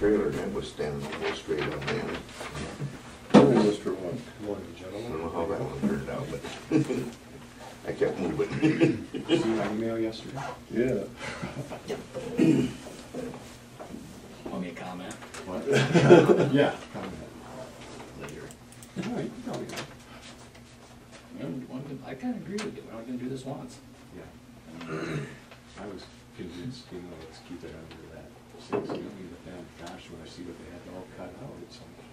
trailer and that was standing almost straight on the end. Morning, Mr. One. Morning, I gentlemen. don't know how that one turned out, but I kept moving. See my email yesterday? Yeah. Want me to comment What? Yeah. later? No, you can tell me that. I kind of agree with you, we're not gonna do this once. Yeah. I was convinced, let's keep it under that 6, but then, gosh, when I see what they had all cut out, it's like,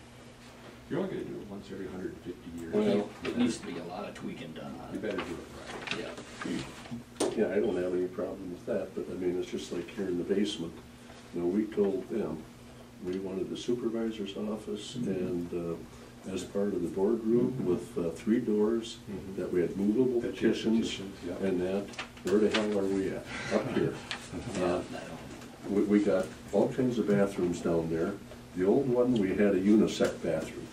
you're only gonna do it once every 150 years. Well, It needs to be a lot of tweaking done on You it. better do it right. Yeah. Yeah, I don't have any problem with that, but I mean, it's just like here in the basement. We told them, we wanted the supervisor's office and as part of the boardroom with 3 doors, that we had movable petitions yeah. and that, where the hell are we at? Up here. Yeah, We got all kinds of bathrooms down there. The old one, we had a unisex bathroom.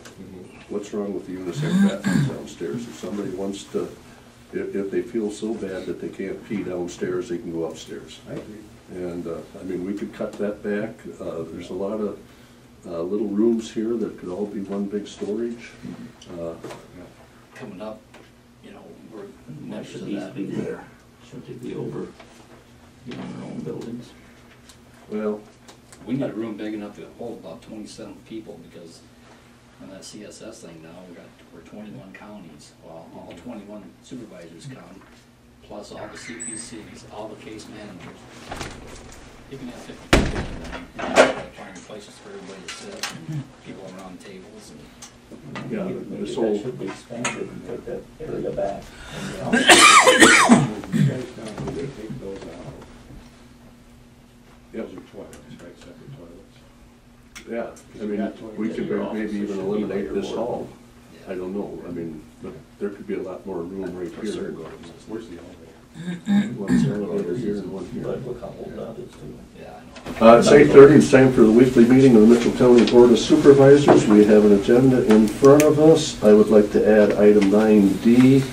What's wrong with the unisex bathrooms downstairs? If somebody wants to, if they feel so bad that they can't pee downstairs, they can go upstairs. I agree. And, I mean, we could cut that back. There's a lot of little rooms here that could all be one big storage. coming up, we're That members should of these that. be there, should they be over, their own buildings? Well, We need a room big enough to hold about 27 people because on that CSS thing now, we're 21 counties. Well, all 21 supervisors count, plus all the CPCs, all the case managers. You can have 50 people in there, and find places for everybody to sit, people around tables and. yeah, Maybe this that whole, should be expanded and take that area back. And, You guys down here, take those out. Yep. Those are toilets, right, separate toilets? yeah, I mean, we could maybe even eliminate this hall. I don't know, I mean, but there could be a lot more room right here. Where's the elevator? One's elevator here and one here. but look how old that is too. Yeah, I know. It's 8:30, it's time for the weekly meeting of the Mitchell County Board of Supervisors. We have an agenda in front of us. I would like to add item 9D,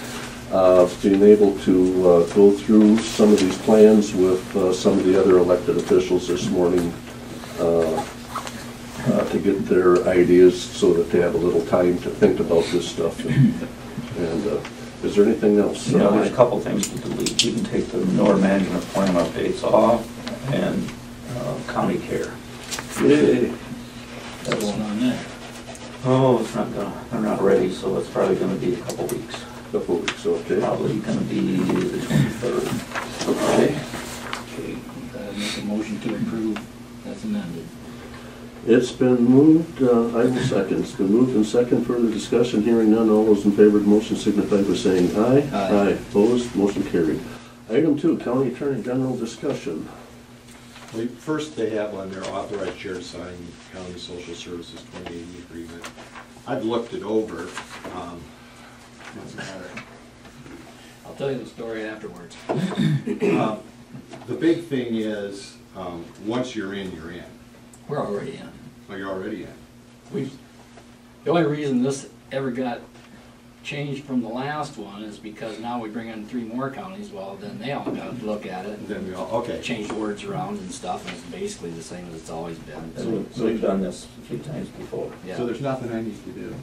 being able to go through some of these plans with some of the other elected officials this morning to get their ideas so that they have a little time to think about this stuff. And is there anything else? You know, there's a couple things to delete. You can take the Nord management plan updates off and county care. Yay. What's going on there? Oh, they're not ready, so it's probably gonna be a couple weeks. Couple weeks, okay. Probably gonna be the 23rd. Okay. Okay, make a motion to approve as amended. It's been moved, I will second. It's been moved and second. Further discussion, hearing none. All those in favor of the motion signify by saying aye. Aye. Opposed, motion carried. Item 2, County Attorney General discussion. Well, first, they have on their authorized chair to sign County Social Services 2080 agreement. I've looked it over. Doesn't matter. I'll tell you the story afterwards. The big thing is, once you're in, you're in. We're already in. Oh, you're already in. The only reason this ever got changed from the last one is because now we bring in 3 more counties. Well, then they all got to look at it And then and we all, okay. change words around and stuff, and it's basically the same as it's always been. And we've done this a few times before. Yeah. So there's nothing I need to do.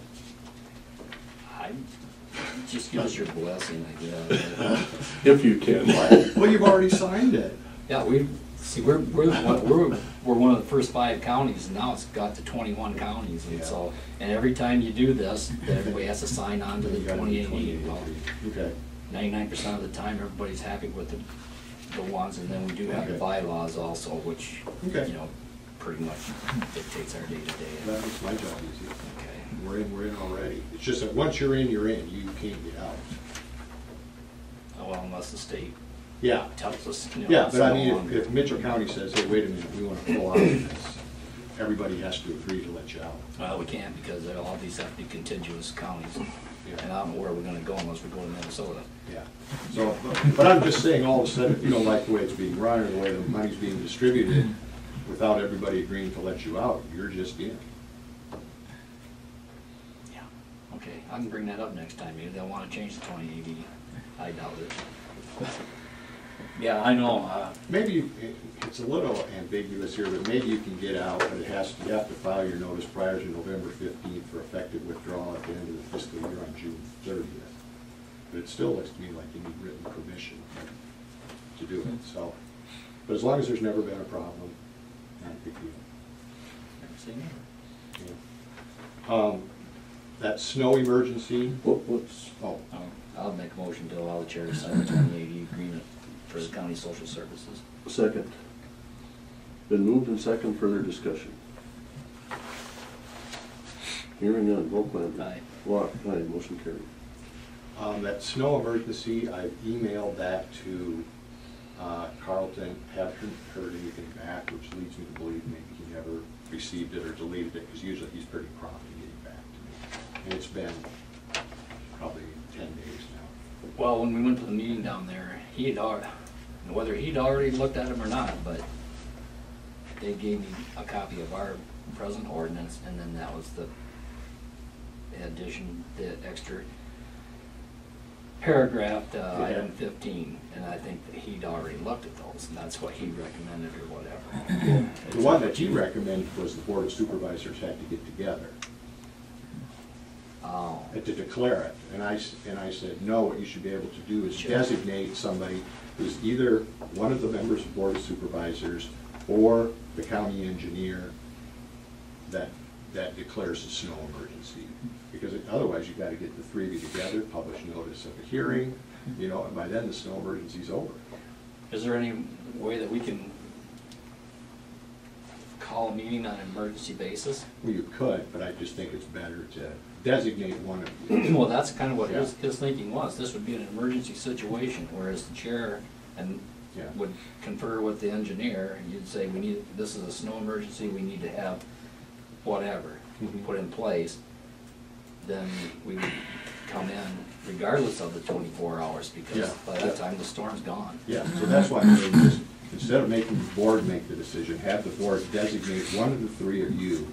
Just give us your blessing, I guess. If you can. Well, you've already signed it. Yeah, we're one of the first 5 counties, and now it's got to 21 counties, and Yeah. so, and every time you do this, then everybody has to sign on to the You gotta do 2080. Well, 2080. Okay. 99% of the time, everybody's happy with the ones, and then we do have the Okay. bylaws also, which, Okay. pretty much dictates our day-to-day. That makes my job easy. Okay. We're in already. It's just that once you're in, you're in. You can't get out. Oh, well, unless the state Yeah. tells us, Yeah, it's but I no mean, longer. if Mitchell County says, hey, wait a minute, we want to pull out of this, everybody has to agree to let you out. Well, we can't, because all these have to be contiguous counties, and Yeah. I don't know where we're gonna go unless we go to Minnesota. Yeah. So, but I'm just saying, all of a sudden, if you don't like the way it's being run or the way the money's being distributed, without everybody agreeing to let you out, you're just in. Yeah. Okay, I can bring that up next time, maybe they'll wanna change the 2080, I doubt it. Yeah, I know, Maybe it's a little ambiguous here, but maybe you can get out, but you have to file your notice prior to November 15th for effective withdrawal at the end of the fiscal year on June 30th. But it still looks to me like you need written permission to do it, so. But as long as there's never been a problem, not a big deal. never seen it. Yeah. That snow emergency, What's, oh, I'll make a motion to allow the chair to sign the 2080 agreement for the county social services. second? Been moved and second, further discussion. Hearing none, roll call. Aye. Walk, aye, motion carried. that snow emergency, I've emailed that to Carlton, haven't heard anything back, which leads me to believe maybe he never received it or deleted it, because usually he's pretty prompt in getting back to me. And it's been probably 10 days now. Well, when we went to the meeting down there, he had already, whether he'd already looked at them or not, but they gave me a copy of our present ordinance, and then that was the addition, the extra paragraph to item 15, and I think that he'd already looked at those, and that's what he recommended or whatever. The one that he recommended was the Board of Supervisors had to get together Oh, to declare it. And I said, no, what you should be able to do is Sure. designate somebody who's either one of the members of the Board of Supervisors or the county engineer that declares a snow emergency. Because otherwise, you've got to get the three of you together, publish notice of a hearing, and by then the snow emergency's over. is there any way that we can call a meeting on an emergency basis? Well, you could, but I just think it's better to designate one of you. Well, that's kind of what Yeah. his thinking was. This would be an emergency situation, whereas the chair Yeah. would confer with the engineer, and you'd say, this is a snow emergency, we need to have whatever Mhm. put in place. Then we would come in regardless of the 24 hours, because Yeah. by that time the storm's gone. Yeah, so that's why I made this, instead of making the board make the decision, have the board designate one of the three of you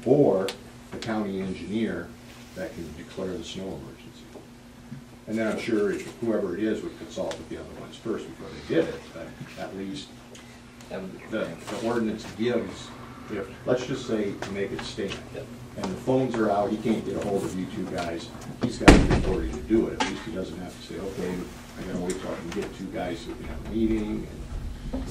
or the county engineer that can declare the snow emergency. And then I'm sure whoever it is would consult with the other ones first before they did it, but at least That would be the ordinance gives, let's just say, to make it stand. Yep. And the phones are out, he can't get a hold of you two guys, he's got the authority to do it. At least he doesn't have to say, okay, I gotta wait till I can get two guys who can have a meeting.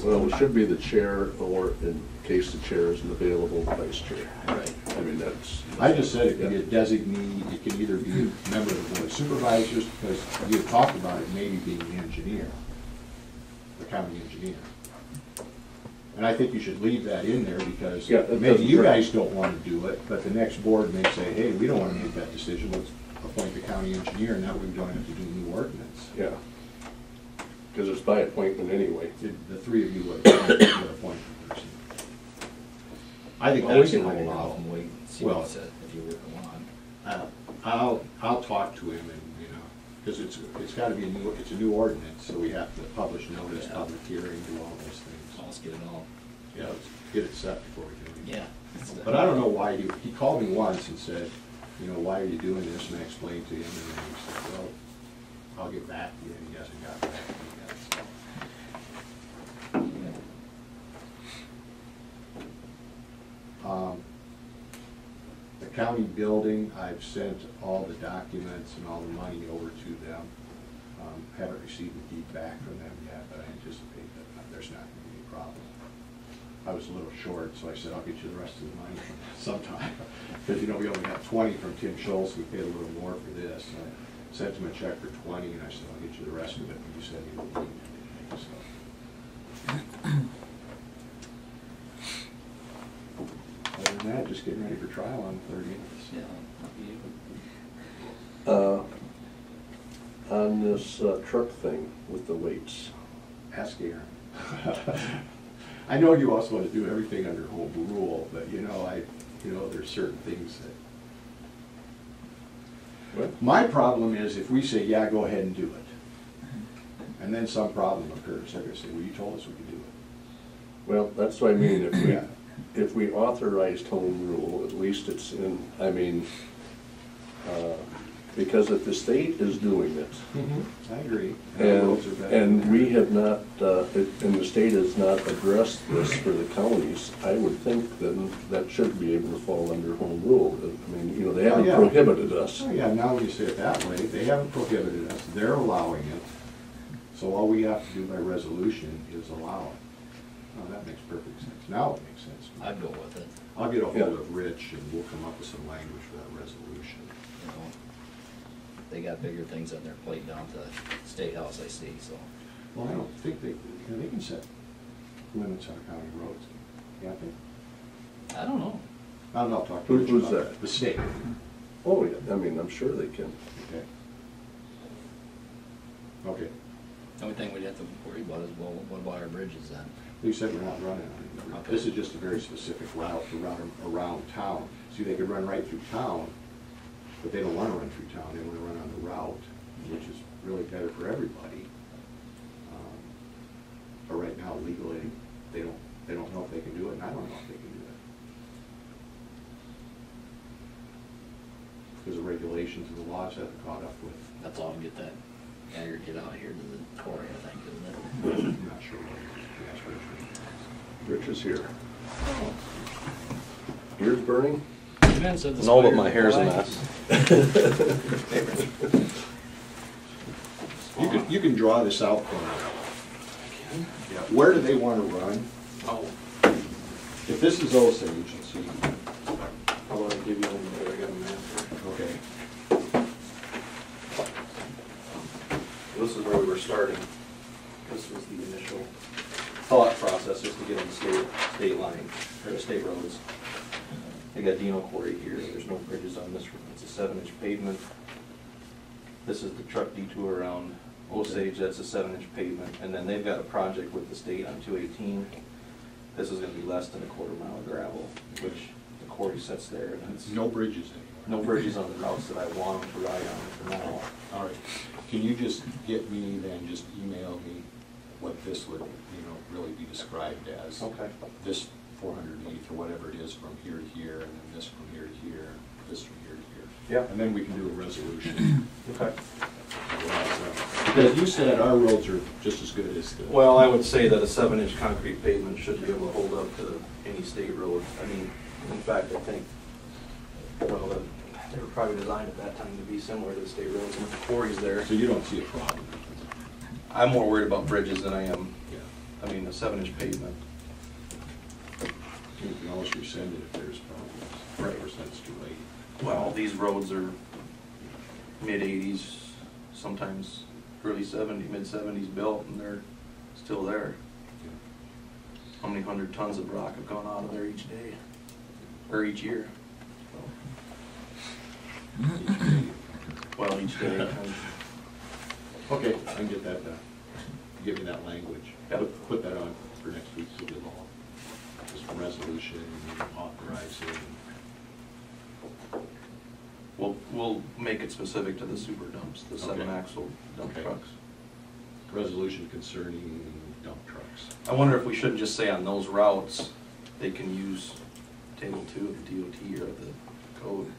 Well, it should be the chair, or in case the chair isn't available, vice chair. Right. I mean, that's. I just said it could be a Yeah. designee, it can either be a member of the Board of Supervisors, because you had talked about it maybe being the engineer, the county engineer. And I think you should leave that in there, because Yeah, it maybe doesn't you hurt. guys don't want to do it, but the next board may say, hey, we don't want to make that decision, let's appoint the county engineer, and that way we don't have to do new ordinance. Yeah. Because it's by appointment anyway. The three of you would appoint the person. I think Well, we that's the can way to hold off go. and wait, and see what Well, he said, if you really want. I'll talk to him and, because it's got to be it's a new ordinance, so we have to publish notice, Yeah. public hearing, do all those things. Let's get it all. Yeah, let's get it set before we do it. Yeah. But I don't know why, he called me once and said, why are you doing this? And I explained to him, and then he said, well, I'll get back to you, and he hasn't got back to me yet, so. The county building, I've sent all the documents and all the money over to them. Haven't received a deed back from them yet, but I anticipate that there's not gonna be any problem. I was a little short, so I said, I'll get you the rest of the money sometime. Because, we only got 20 from Tim Schultz, we paid a little more for this. So I sent him a check for 20, and I said, I'll get you the rest of it, and you said you would need anything, so. Other than that, just getting ready for trial on the 30th. Yeah. On this truck thing with the weights. Ask Aaron. I know you also want to do everything under home rule, but there's certain things that. What? My problem is if we say, yeah, go ahead and do it, and then some problem occurs, they're gonna say, well, you told us we could do it. Well, that's what I mean, Yeah. if we authorized home rule, at least it's in, Because if the state is doing it, I agree. Roads are better and than we theirs. have not, and the state has not addressed this for the counties, I would think then that should be able to fall under home rule. I mean, you know, they haven't yeah. prohibited us. Oh, yeah, now when you say it that way, they haven't prohibited us, they're allowing it. So all we have to do by resolution is allow it. Oh, that makes perfect sense. Now it makes sense. to me. I'd go with it, I'll get a hold Yeah. of Rich and we'll come up with some language for that resolution. you know. They got bigger things on their plate down to the State House, I see, so. Well, I don't think they can set limits on county roads, can't they? I don't know. I'll talk to Who- Rich who's about that? The state. Oh, yeah, I mean, I'm sure they can. Okay. Okay. The only thing we'd have to worry about is, well, what about our bridges then? You said we're not running on it. Okay. This is just a very specific route to run around town. See, they could run right through town, but they don't want to run through town. They want to run on the route, which is really better for everybody. But right now, legally, they don't know if they can do it, and I don't know if they can do it. Because the regulations and the laws haven't caught up with. That's all, get that aggregate out here to the quarry, I think, isn't it? I'm not sure what it is. Yes, Richard. Rich is here. Ears burning? No, but my hair's a mess. You can draw this out for me. Yeah, where do they want to run? Oh, If this is Osage, let's see, how about I give you one there, I got a map here. okay, This is where we were starting. This was the initial thought process, just to get on the state line, or the state roads. They got Dino Quarry here, there's no bridges on this road, it's a 7-inch pavement. This is the truck detour around Osage, that's a 7-inch pavement, and then they've got a project with the state on 218. This is gonna be less than a quarter-mile of gravel, which the quarry sets there, and it's no bridges anymore. no bridges on the routes that I want them to ride on for now. All right, can you just get me, then just email me what this would, really be described as? Okay. This 408 or whatever it is from here to here, and then this from here to here, this from here to here. Yeah. And then we can do a resolution. Okay. Because you said our roads are just as good as the. Well, I would say that a 7-inch concrete pavement should be able to hold up to any state road. I mean, in fact, I think, well, they were probably designed at that time to be similar to the state roads, and with the quarries there. So you don't see a problem? I'm more worried about bridges than I am, Yeah. I mean, a 7-inch pavement. You can always rescind it if there's problems. Right. Of course, that's too late. Well, these roads are mid-80s, sometimes early 70s, mid-70s built, and they're still there. Yeah. How many hundred tons of rock have gone out of there each day, or each year? Well, each day. Okay, I can get that done. Give me that language. Yep. Put that on for next week, so we'll all, just a resolution, and authorize it. We'll make it specific to the super dumps, the Okay. 7-axle dump Okay. trucks. Resolution concerning dump trucks. I wonder if we shouldn't just say on those routes, they can use table 2 of the DOT or of the code.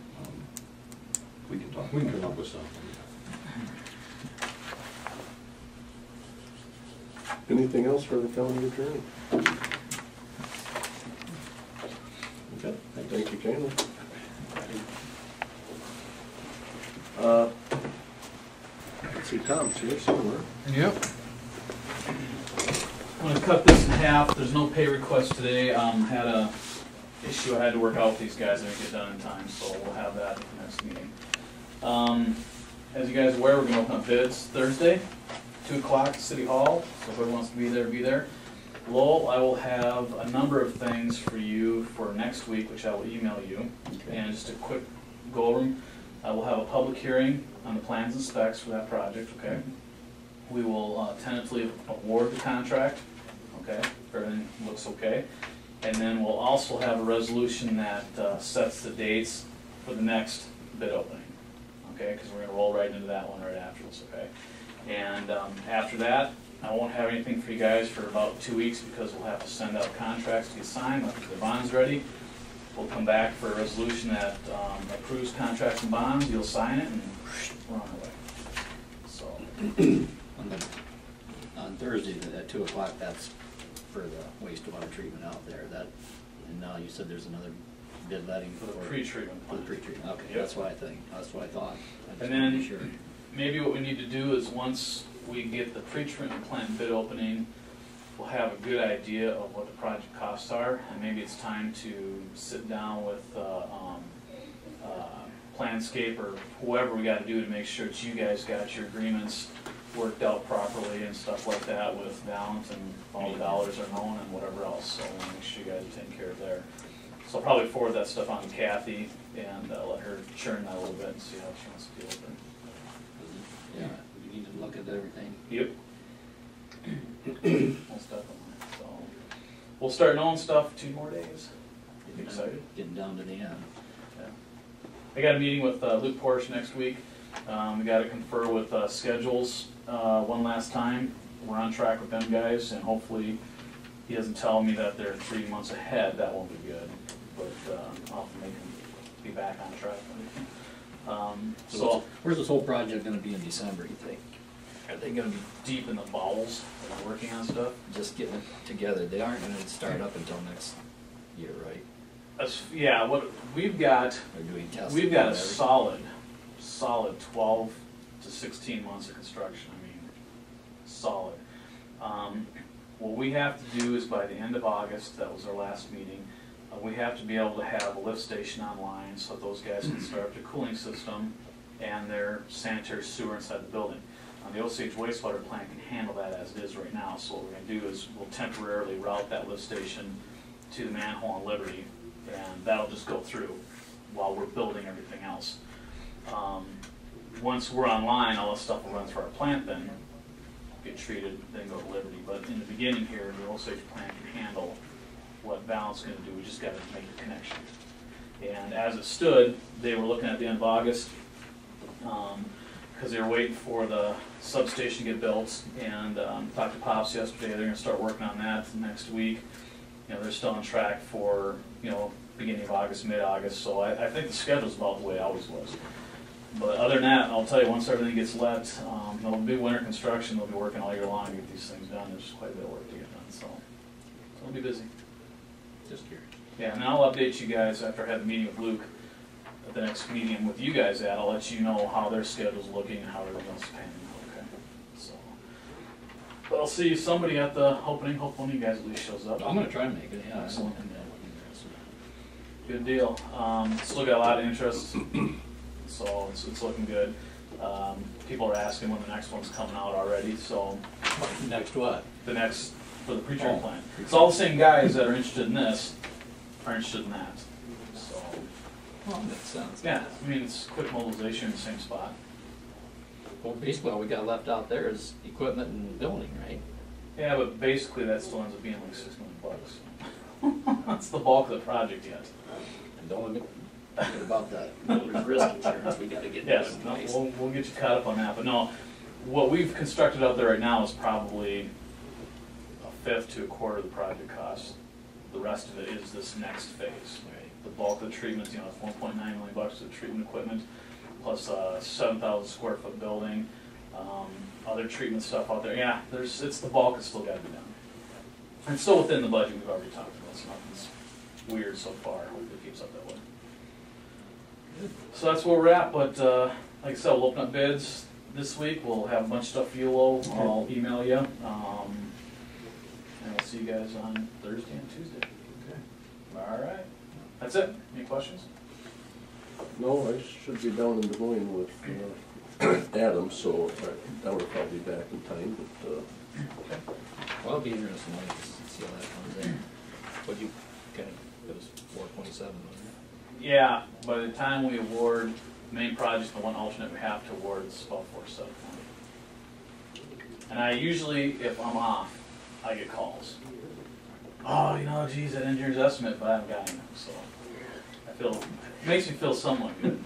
We can talk. We can about come up that. with something. Anything else for the county attorney? Okay. Thank you, Kayla. Let's see, Tom's here somewhere. Yep. I'm gonna cut this in half. There's no pay request today. Had a issue I had to work out with these guys. I didn't get done in time, so we'll have that next meeting. As you guys are aware, we're gonna open up bids Thursday, 2 o'clock at City Hall. So if everyone wants to be there, be there. Lowell, I will have a number of things for you for next week, which I will email you. Okay. And just a quick go over them. I will have a public hearing on the plans and specs for that project, okay? We will tentatively award the contract, okay? Everything looks okay. And then we'll also have a resolution that sets the dates for the next bid opening, okay? Because we're gonna roll right into that one right after this, okay? And after that, I won't have anything for you guys for about 2 weeks because we'll have to send out contracts to get signed, let the bonds ready. We'll come back for a resolution that approves contracts and bonds, you'll sign it, and run away. So, On Thursday at 2 o'clock, that's for the wastewater treatment out there, that, and now you said there's another bid letting for the pre-treatment For the plant. pre-treatment, okay, Yep. that's what I think, that's what I thought. I just And wanted to then- be sure. Maybe what we need to do is, once we get the pre-treatment plant bid opening, we'll have a good idea of what the project costs are, and maybe it's time to sit down with Planscape or whoever we gotta do to make sure that you guys got your agreements worked out properly and stuff like that with Valent, and all the dollars are known and whatever else, so we'll make sure you guys are taken care of there. So I'll probably forward that stuff on to Kathy and let her churn that a little bit and see how she wants to deal with it. Yeah, we need to look at everything. Yep. Most definitely, so, we'll start knowing stuff 2 more days. You excited? Getting down to the end. Yeah. I got a meeting with Luke Porsche next week. We gotta confer with schedules one last time. We're on track with them guys, and hopefully he doesn't tell me that they're 3 months ahead, that won't be good. But I'll have to make him be back on track. So, Where's this whole project gonna be in December, you think? Are they gonna be deep in the bowels, of working on stuff. just getting it together? They aren't gonna start up until next year, right? Yeah, what we've got, They're doing testing. we've got a and everything. solid 12 to 16 months of construction, I mean, solid. What we have to do is by the end of August, that was our last meeting, we have to be able to have a lift station online so that those guys can start up their cooling system and their sanitary sewer inside the building. The Osage wastewater plant can handle that as it is right now, so what we're gonna do is we'll temporarily route that lift station to the manhole on Liberty, and that'll just go through while we're building everything else. Once we're online, all this stuff will run through our plant then, get treated, then go to Liberty. But in the beginning here, the Osage plant can handle what Valent's gonna do, we just gotta make the connection. And as it stood, they were looking at the end of August, because they were waiting for the substation to get built, and talked to Pops yesterday, they're gonna start working on that next week. You know, they're still on track for, you know, beginning of August, mid-August, so I think the schedule's about the way it always was. But other than that, I'll tell you, once everything gets let, there'll be winter construction, they'll be working all year long to get these things done, there's quite a bit of work to get done, so it'll be busy. Just curious. Yeah, and I'll update you guys after I have the meeting with Luke. At the next meeting with you guys at, I'll let you know how their schedule's looking and how everything else is panning out, okay? So, but I'll see somebody at the opening, hopefully you guys at least shows up. I'm gonna try to make it, yeah. Excellent. Good deal. Still got a lot of interest, so it's looking good. People are asking when the next one's coming out already, so Next what? the next, for the pre-treatment Oh. plant. It's all the same guys that are interested in this, are interested in that, so. Well, makes sense. Yeah, I mean, it's quick mobilization in the same spot. Well, basically, all we got left out there is equipment and building, right? Yeah, but basically that still ends up being like $6 million. That's the bulk of the project yet. And don't let me forget about that risk insurance, we gotta get that Yes, in no, place. we'll get you caught up on that, but no, what we've constructed out there right now is probably a fifth to a quarter of the project cost. The rest of it is this next phase. The bulk of the treatment, you know, it's $1.9 million for the treatment equipment, plus a 7,000 square foot building, other treatment stuff out there. Yeah, it's the bulk that's still gotta be done. And it's still within the budget we've already talked about, so nothing's weird so far. Hopefully it keeps up that way. So that's where we're at, but like I said, we'll open up bids this week. We'll have a bunch of stuff for you all. I'll email you. And I'll see you guys on Thursday and Tuesday. Okay. All right. That's it. Any questions? No, I should be down in Des Moines with Adam, so I would probably be back in time, but, Well, it'll be interesting to see how that comes in. What you, kind of, it was 427, wasn't Yeah, by the time we award the main project, the one alternate we have to award is about 4/7. And I usually, if I'm off, I get calls. Oh, you know, geez, that engineer's estimate, but I haven't got him, so I feel, it makes me feel somewhat good.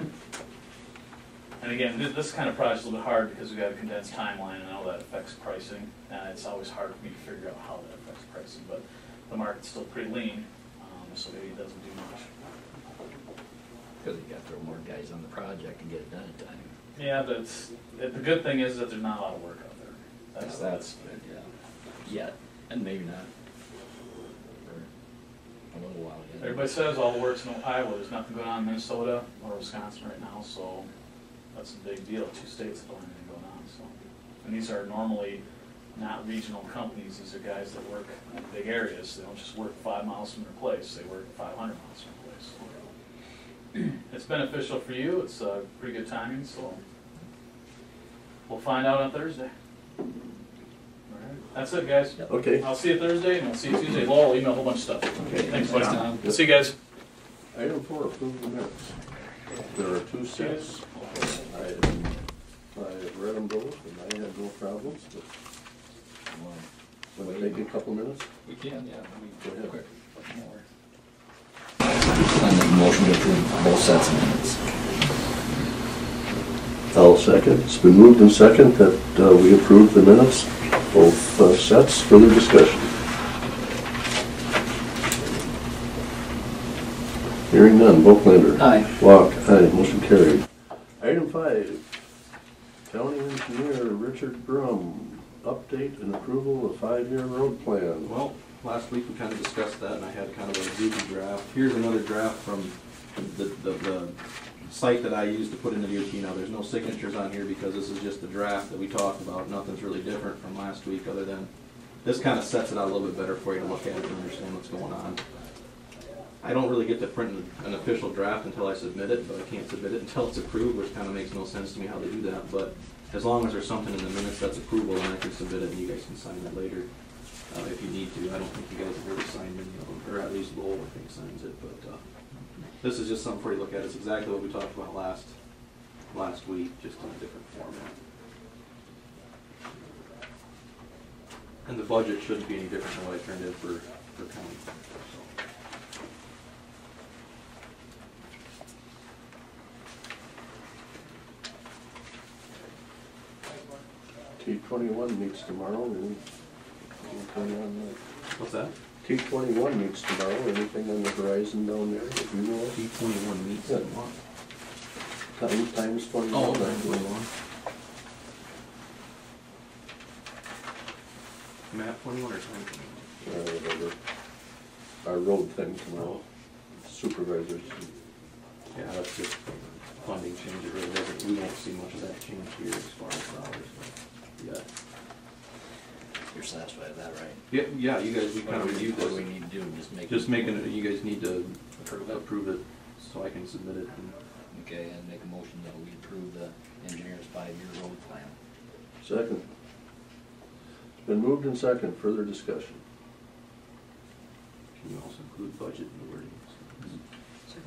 And again, this kind of project's a little bit hard because we've got a condensed timeline, and I know that affects pricing, and it's always hard for me to figure out how that affects pricing, but the market's still pretty lean, so maybe it doesn't do much. Because you got to throw more guys on the project and get it done in time. Yeah, but the good thing is that there's not a lot of work out there. That's good, yeah. Yeah, and maybe not for a little while yet. Everybody says all the work's in Iowa, there's nothing going on in Minnesota or Wisconsin right now, so that's a big deal. 2 states that don't have anything going on, so. And these are normally not regional companies, these are guys that work in big areas. They don't just work 5 miles from their place, they work 500 miles from their place. It's beneficial for you, it's pretty good timing, so we'll find out on Thursday. All right, that's it, guys. Okay. I'll see you Thursday, and we'll see you Tuesday. Laurel will email a whole bunch of stuff. Okay. Thanks, Thanks, Tom. Tom. See you guys. Item 4, approve the minutes. There are 2 sets. I read them both, and I had no problems, but will it take a couple minutes? We can, yeah. Go ahead. Quick, more. I make a motion to approve both sets of minutes. I'll second. It's been moved and second that we approve the minutes, both sets. Further discussion? Hearing none. Volklander. Aye. Walk. Aye. Motion carried. Item 5. County Engineer Richard Brum. Update and approval of 5-year road plan. Well, last week we kind of discussed that, and I had kind of a goofy draft. Here's another draft from the site that I used to put in the DOT. Now, there's no signatures on here because this is just the draft that we talked about. Nothing's really different from last week other than this kind of sets it out a little bit better for you to look at it and understand what's going on. I don't really get to print an official draft until I submit it, but I can't submit it until it's approved, which kind of makes no sense to me how they do that. But as long as there's something in the minutes that's approval, then I can submit it and you guys can sign it later if you need to. I don't think you guys have really signed any of them, or at least Lowell, I think, signs it. But this is just something for you to look at. It's exactly what we talked about last week, just in a different format. And the budget shouldn't be any different than what I turned in for county. T21 meets tomorrow. Anything on that? What's that? T21 meets tomorrow. Anything on the horizon down there that you know of? T21 meets Yeah. tomorrow. Times 21. Oh, okay, 21. Map 21 or time 21? Whatever. Our road thing tomorrow. Supervisors. Yeah, that's just funding change. It really doesn't, we won't see much of that change here as far as dollars. Yeah. You're satisfied with that, right? Yeah, you guys, we kind of reviewed What do we this. need to do? Just making it, you guys need to Approve it? approve it so I can submit it. And Okay, and make a motion that we approve the engineer's 5-year road plan. Second. It's been moved and second. Further discussion. can you also include budget in the wording?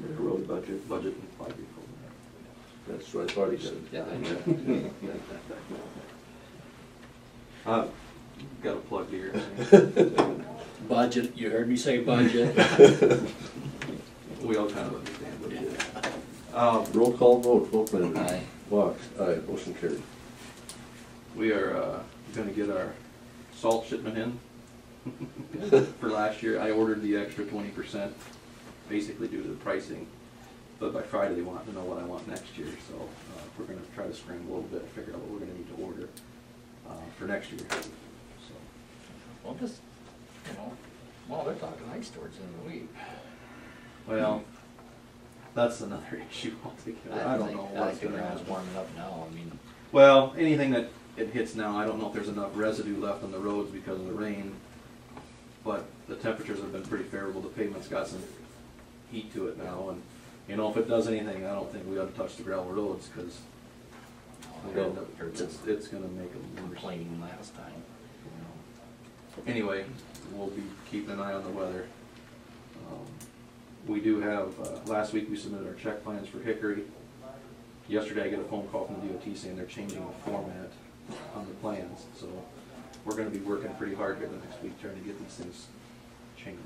The road budget and 5-year program. That's what I thought he said. Yeah, Got a plug here. Budget, you heard me say budget. We all kind of understand what it is. Roll call vote. Volklander. Aye. Walk. Aye. Motion carried. We are going to get our salt shipment in for last year. I ordered the extra 20%, basically due to the pricing. But by Friday, they want to know what I want next year. So we're going to try to scramble a little bit and figure out what we're going to need to order for next year. So. Well, just, well, they're talking ice towards the end of the week. Well, that's another issue altogether. I don't know I what's think going to the ground's happen. warming up now, I mean. Well, anything that it hits now, I don't know if there's enough residue left on the roads because of the rain, but the temperatures have been pretty favorable. The pavement's got some heat to it now, and if it does anything, I don't think we ought to touch the gravel roads because it's going to make them worse. Complaining last time. Anyway, we'll be keeping an eye on the weather. We do have, last week we submitted our check plans for Hickory. Yesterday I get a phone call from the DOT saying they're changing the format on the plans. So we're going to be working pretty hard here the next week trying to get these things changed.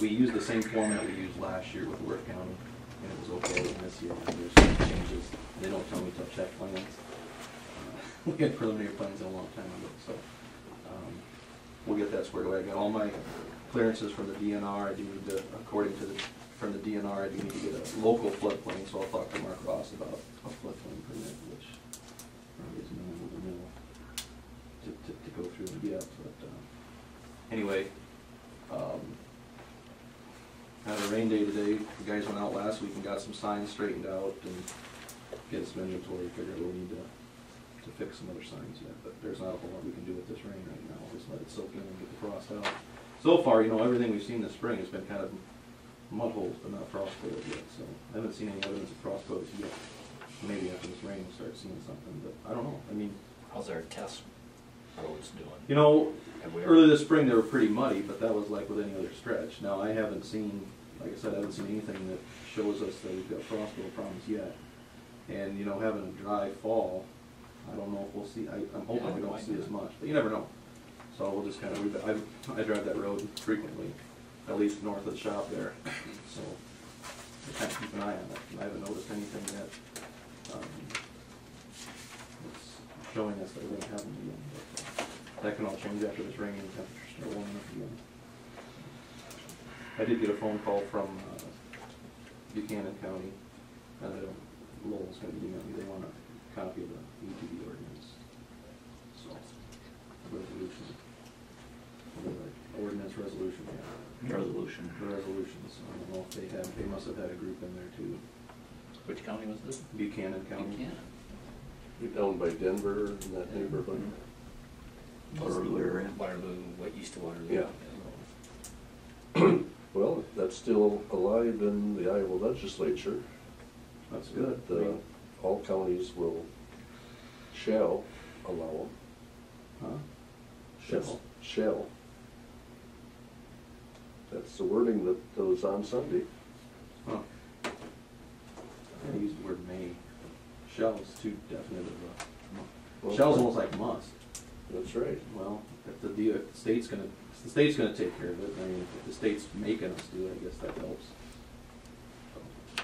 We used the same format we used last year with Worth County, and it was okay. And this year there's some changes. They don't tell me to check plans. We had preliminary plans a long time ago, so we'll get that squared away. I got all my clearances from the DNR. I do need to, according to from the DNR, I do need to get a local floodplain, so I'll talk to Mark Ross about a floodplain permit, which probably is no over the middle to go through and get, but, anyway, had a rain day today. The guys went out last week and got some signs straightened out and get some inventory. Figured we'll need to fix some other signs yet, but there's not a whole lot we can do with this rain right now. We'll just let it soak in and get the frost out. So far, you know, everything we've seen this spring has been kind of mud holes, but not frost coated yet, so I haven't seen any evidence of frost coats yet. Maybe after this rain we'll start seeing something, but I don't know. I mean, How's our test roads doing? you know, Have we early this spring they were pretty muddy, but that was like with any other stretch. Now I haven't seen, like I said, I haven't seen anything that shows us that we've got frost coat problems yet. And, you know, having a dry fall, I don't know if we'll see, I'm hoping we don't see as much, but you never know. So we'll just kind of, I drive that road frequently, at least north of the shop there, so I kind of keep an eye on it. I haven't noticed anything yet that's showing us that we're going to have them again. But, that can all change after this rain and temperatures start warming up again. I did get a phone call from Buchanan County, Lowell's going to email me. They want a copy of the ETV ordinance. So, resolution. Ordinance resolution, yeah. Resolution. The resolutions. I don't know if they must have had a group in there too. Which county was this? Buchanan County. Buchanan. You're down by Denver in that neighborhood? Waterloo. Waterloo, what used to Waterloo. Yeah. Well, that's still alive in the Iowa legislature. That's good. That all counties shall allow them. Huh? Shall. That's the wording that was on Sunday. Huh. I use the word may. Shall is too definitive. Well, Shall's almost like must. That's right. Well, if the state's gonna take care of it. I mean, if the state's making us do it, I guess that helps. So.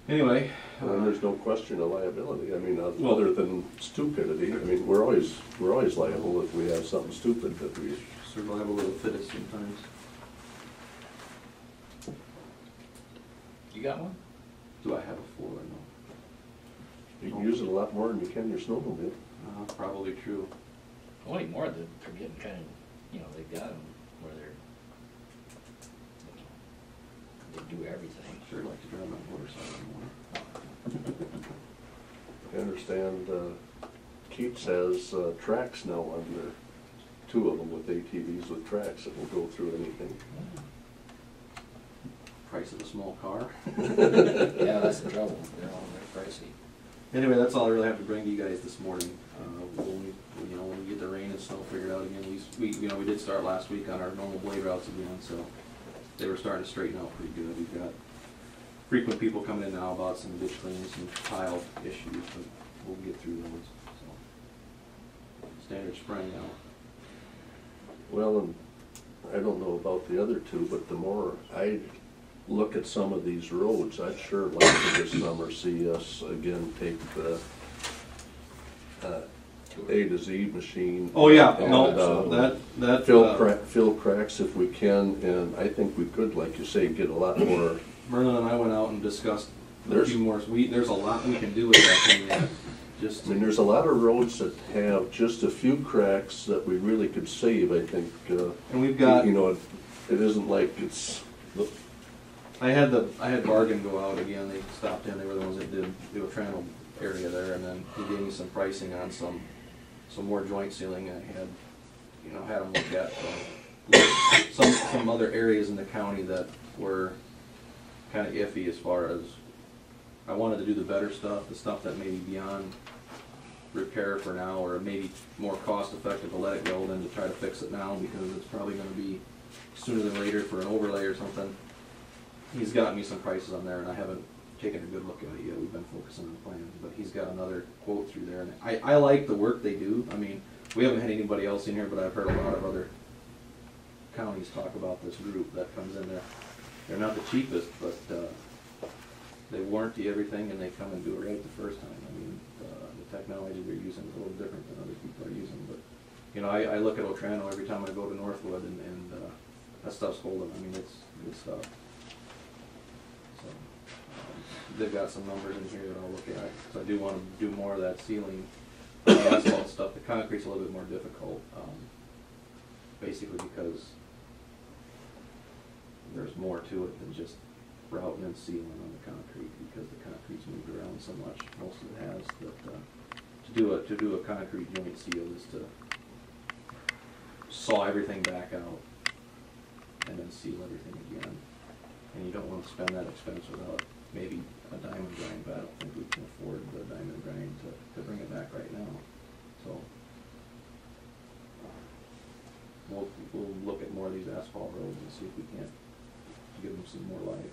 Anyway, And there's no question of liability. I mean, other than stupidity. I mean, we're always liable if we have something stupid that we. survival of the fittest sometimes. You got one? Do I have a 4 or no? You can use it a lot more than you can your snowmobile. Probably true. Only more that they're getting kind of, you know, they've got them where they do everything. Sure like to drive my motorcycle more. I understand Keats has tracks now on there. 2 of them with ATVs with tracks that will go through anything. Price of a small car. Yeah, that's the trouble. They're all very pricey. Anyway, that's all I really have to bring to you guys this morning. When we get the rain and snow figured out again, we did start last week on our normal blade routes again, so they were starting to straighten out pretty good. We've got frequent people coming in now about some ditch cleaning, some tile issues, but we'll get through those. So standard spring now. Well, and I don't know about the other 2, but the more I look at some of these roads, I'd sure like to this summer see us again take the A to Z machine. Oh yeah, and, no, that fill cracks if we can, and I think we could, like you say, get a lot more. Merlin and I went out and discussed a few more. There's a lot we can do with that thing yet. I mean, there's a lot of roads that have just a few cracks that we really could save, I think. And we've got, you know, it isn't like it's. I had Bargain go out again. They stopped in. They were the ones that did the Otranto area there, and then he gave me some pricing on some more joint sealing. I had them look at some other areas in the county that were kind of iffy as far as I wanted to do the better stuff, the stuff that may be beyond repair for now, or maybe more cost effective to let it go than to try to fix it now, because it's probably going to be sooner than later for an overlay or something. He's got me some prices on there, and I haven't taken a good look at it yet. We've been focusing on the plans, but he's got another quote through there, and I like the work they do. I mean, we haven't had anybody else in here, but I've heard a lot of other counties talk about this group that comes in there. They're not the cheapest, but they warranty everything, and they come and do it right the first time. I mean, the technology they're using is a little different than other people are using, but You know, I look at Otrano every time I go to Northwood, and that stuff's holding. I mean, it's good stuff. So, they've got some numbers in here that I'll look at. So I do want to do more of that ceiling, asphalt stuff. The concrete's a little bit more difficult, basically because there's more to it than just routing and sealing on the concrete, because the concrete's moved around so much, most of it has, that to do a concrete joint seal is to saw everything back out and then seal everything again. And you don't want to spend that expense without maybe a diamond grind, but I don't think we can afford the diamond grind to bring it back right now. So we'll look at more of these asphalt roads and see if we can't give them some more life.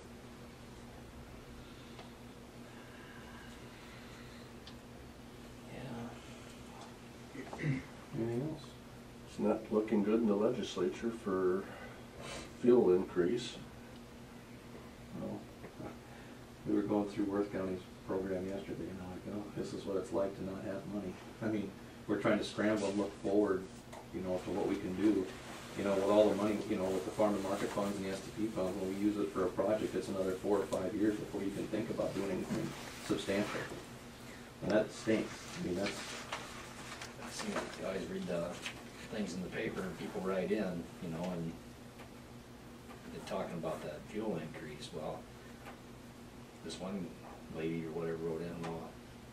Anything else? It's not looking good in the legislature for fuel increase. Well, we were going through Worth County's program yesterday, and I'm like, oh, this is what it's like to not have money. I mean, we're trying to scramble and look forward, you know, to what we can do. You know, with all the money, you know, with the farm to market funds and the STP funds, when we use it for a project, it's another 4 or 5 years before you can think about doing anything substantial. And that stinks. I mean, that's... You always read the things in the paper and people write in, you know, and they're talking about that fuel increase. Well, this one lady or whatever wrote in, well,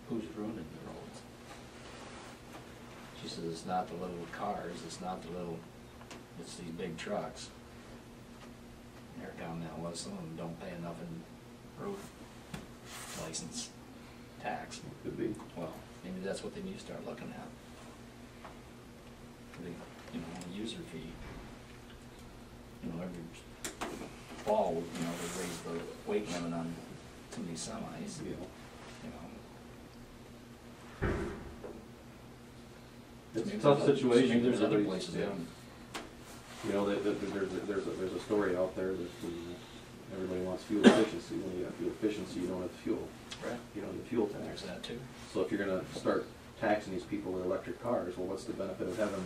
who's ruining the roads? She says it's not the little cars, it's not the little, it's these big trucks. And her comment was some of them don't pay enough in road license tax. Could be. Well, maybe that's what they need to start looking at. The, you know, a user fee. You know, every fall, you know, they raise the weight limit on some of these semis. Yeah. You know. It's Maybe a tough there's situation. Maybe there's other Everybody's- places. yeah. You know, there's a story out there that everybody wants fuel efficiency. When you have fuel efficiency, you don't have fuel. Right. You don't have fuel There's tax. that too. So if you're gonna start taxing these people with electric cars, well, what's the benefit of having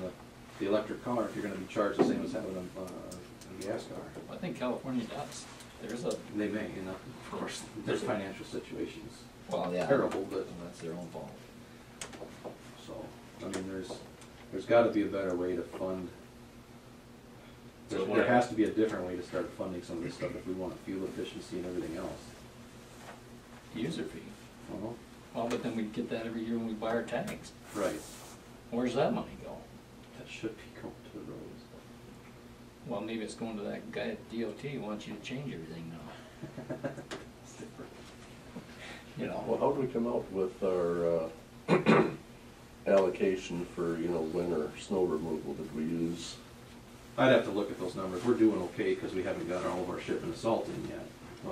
the electric car if you're gonna be charged the same as having a gas car? I think California does. There's a, They may, and of course, their financial situation's well, yeah. terrible, but, That's their own fault. so, I mean, there's gotta be a better way to fund. So There has to be a different way to start funding some of this stuff if we want fuel efficiency and everything else. User fee. Well, Well, but then we get that every year when we buy our tanks. right, Where's that money go? that should be going to the roads. Well, maybe it's going to that guy at DOT who wants you to change everything now. You know. Well, how do we come out with our allocation for, you know, winter snow removal? Did we use? I'd have to look at those numbers. We're doing okay because we haven't got all of our shipment of salt in yet.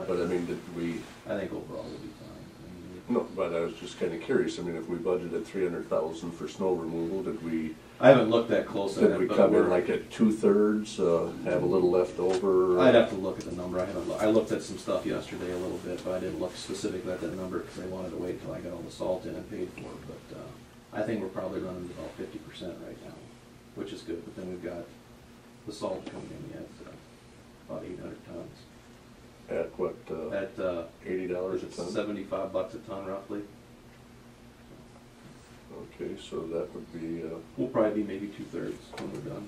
But I mean, did we? I think overall we'll be fine. I mean, No, but I was just kind of curious. I mean, if we budgeted 300,000 for snow removal, did we? I haven't looked that close at Did it, we but come in we're- like at 2/3, have a little left over? I'd have to look at the number. I looked at some stuff yesterday a little bit, but I didn't look specifically at that number because I wanted to wait till I got all the salt in and paid for it. But I think we're probably running about 50% right now, which is good. But then we've got the salt coming in yet, about 800 tons. At what? At $80 a ton. $75 a ton roughly. Okay, so that would be. We'll probably be maybe 2/3 when we're done.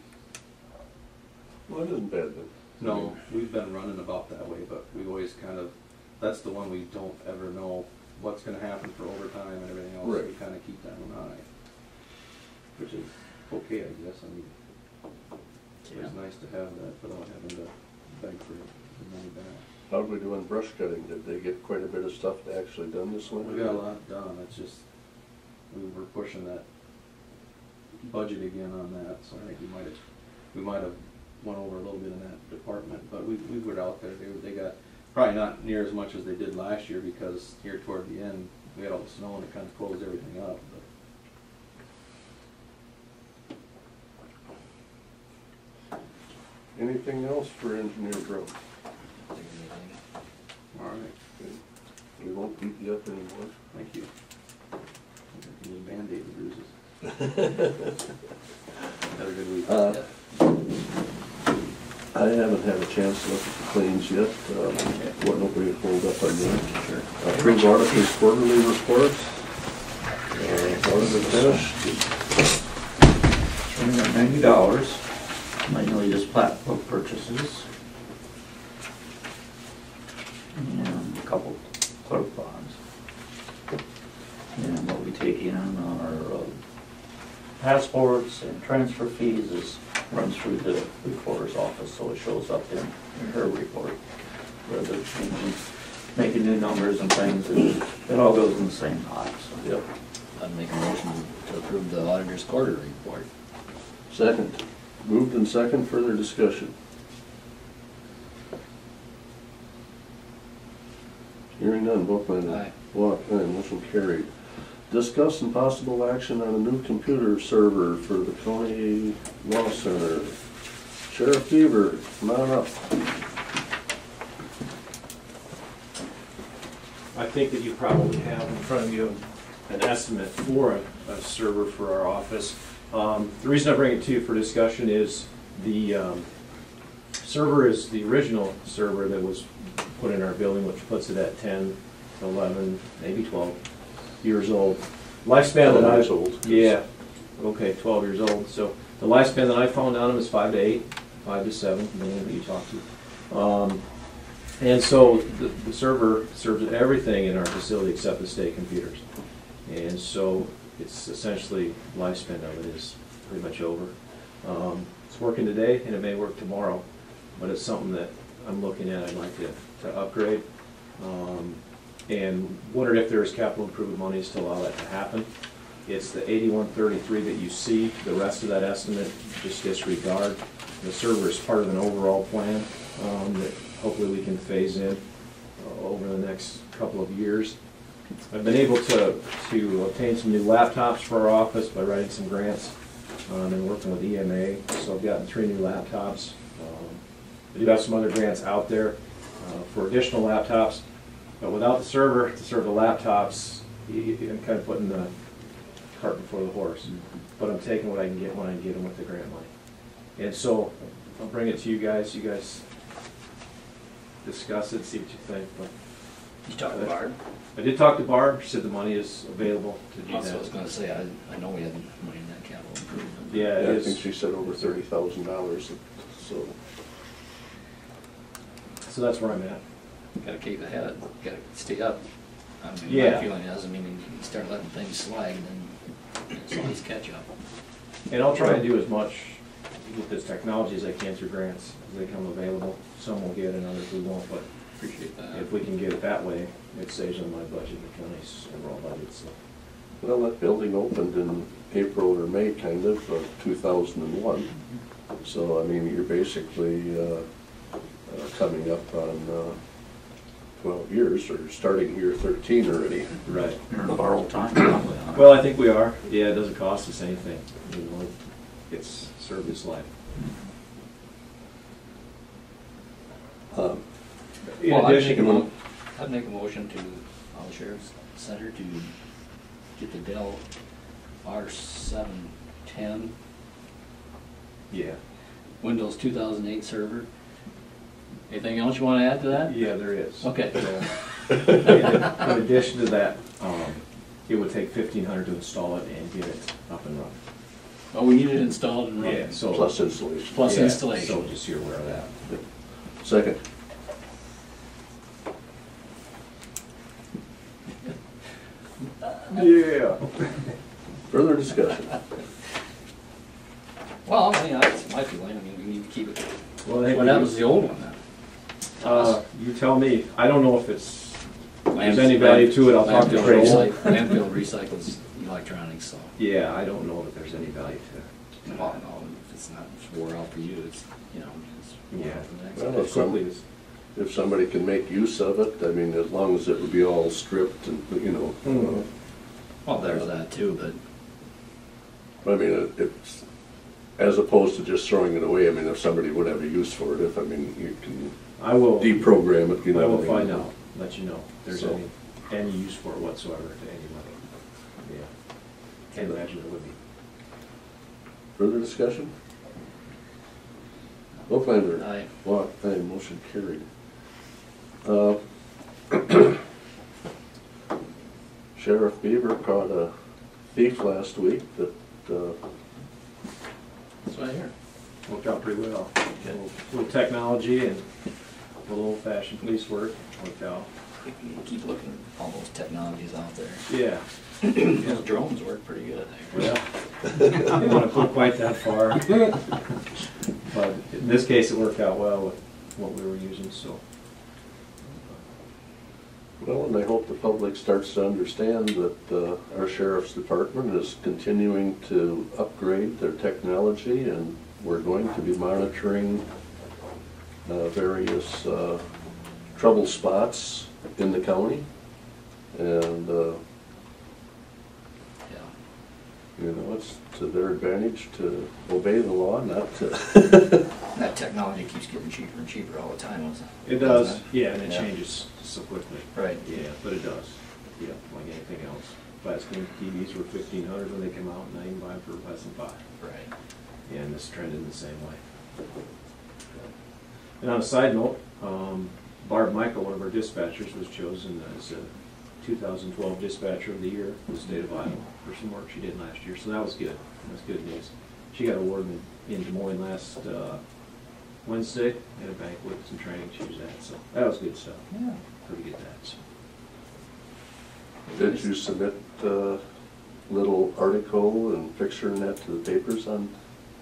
Well, that isn't bad then. No, we've been running about that way, but we always kind of, that's the one we don't ever know what's gonna happen for overtime and everything else. Right. We kinda keep that one high, which is okay, I guess. I mean, it's nice to have that without having to beg for the money back. How did we do on brush cutting? Did they get quite a bit of stuff actually done this winter? We got a lot done. It's just, we were pushing that budget again on that, so I think we might have went over a little bit in that department, but we were out there. They got probably not near as much as they did last year because here toward the end, we had all the snow and it kind of closed everything up, but. Anything else for engineer room? All right, Okay. We won't beat you up anymore. thank you. You need Band-Aid bruises. Have a good week. I haven't had a chance to look at the claims yet. What nobody hold up on that. Sure. Approved auditors quarterly report. Auditor finished. Showing at $90, mainly just plat book purchases. And a couple clerk bonds. And what we take in on our passports and transfer fees is runs through the recorder's office, so it shows up in her report. Where they're changing, making new numbers and things, it all goes in the same pot, so. Yep. I'd make a motion to approve the auditor's quarterly report. Second. Moved and second, further discussion. Hearing none, Volkman. Aye. Walk, aye, motion carried. Discuss and possible action on a new computer server for the county law center. Sheriff Beaver, come on up. I think that you probably have in front of you an estimate for a server for our office. The reason I bring it to you for discussion is the server is the original server that was put in our building, which puts it at 10, 11, maybe 12 years old. Lifespan that I... 12 years old. Yeah, okay, 12 years old. So the lifespan that I found on them is 5 to 8, 5 to 7, depending on who you talk to. And so the server serves everything in our facility except the state computers. And so it's essentially, lifespan of it is pretty much over. It's working today and it may work tomorrow, but it's something that I'm looking at, I'd like to upgrade. And wondered if there's capital improvement monies to allow that to happen. It's the 8133 that you see, the rest of that estimate just disregard. The server is part of an overall plan that hopefully we can phase in over the next couple of years. I've been able to obtain some new laptops for our office by writing some grants and working with EMA. So I've gotten 3 new laptops. I do have some other grants out there for additional laptops, but without the server to serve the laptops, I'm kind of putting the cart before the horse. But I'm taking what I can get when I get them with the grant money. And so I'll bring it to you guys. You guys discuss it, see what you think. But You talked to Barb? I did talk to Barb. She said the money is available to do That's what I was that. gonna say, I know we had money in that capital improvement. Yeah, it I is. think she said over $30,000, so. So that's where I'm at. Gotta keep ahead, gotta stay up. I mean, Yeah. my feeling is, I mean, you start letting things slide, then it's always catch up. And I'll try and do as much with this technology as I can through grants as they come available. Some will get and others we won't, but Appreciate that. if we can get it that way, it saves on my budget, the county's overall budget, so. Well, that building opened in April or May, kind of 2001. So, I mean, you're basically coming up on 12 years, or starting year 13 already. Right. You're in borrowed time, probably. huh? Well, I think we are. Yeah, it doesn't cost us anything. You know, it's served its life. In Well, addition, I'd make a motion to, on the sheriff's center to get the Dell R710 yeah. Windows 2008 server. Anything else you wanna add to that? Yeah, there is. Okay. In addition to that, it would take $1,500 to install it and get it up and running. Oh, we need it installed and Yeah, running. so. Plus installation. Plus Yeah, installation. So just so you're aware of that. Second. Yeah. Further discussion. Well, I mean, that's my feeling, I mean, we need to keep it. Well, I think Well, that was the old one then. you tell me. I don't know if it's, Land- there's any value to it. I'll talk to landfill Tracy. Landfill recycles electronics, so. Yeah, I don't know that there's any value to it. Well, no, if it's not wore out for you, it's, you know, it's wore Yeah. out for the next. Well, As quickly as- If somebody can make use of it, I mean, as long as it would be all stripped and, you know. Mhm. Well, there's that too, but I mean, it's, as opposed to just throwing it away, I mean, if somebody would have a use for it, if, I mean, you can I will, deprogram it, you know. I will what find mean? out, let you know if there's So- any use for it whatsoever to anybody. Yeah. Can't imagine there would be. Further discussion? Wolflander. Aye. Walk, aye, motion carried. Sheriff Beaver caught a thief last week that, That's what I hear. Worked out pretty well. Little technology and a little old-fashioned police work worked out. Keep looking at all those technologies out there. Yeah. Those drones work pretty good, I hear. Well, didn't want to go quite that far. But in this case, it worked out well with what we were using, so. well, and I hope the public starts to understand that our sheriff's department is continuing to upgrade their technology, and we're going to be monitoring various trouble spots in the county. And, Yeah. you know, it's to their advantage to obey the law, not to. That technology keeps getting cheaper and cheaper all the time, doesn't it? It does, yeah, and it Yeah. changes so quickly. Right. Yeah, but it does, yeah, like anything else. Flat screen TVs were 1,500 when they came out, now you can buy them for less than $5. Right. Yeah, and this trended the same way. And on a side note, Barb Michael, one of our dispatchers, was chosen as a 2012 Dispatcher of the Year for the state of Iowa for some work she did last year, so that was good. That's good news. She got awarded in Des Moines last Wednesday at a banquet, some training she was at, so that was good stuff. Yeah. Pretty good that, so. Did you submit a little article and picture and that to the papers on?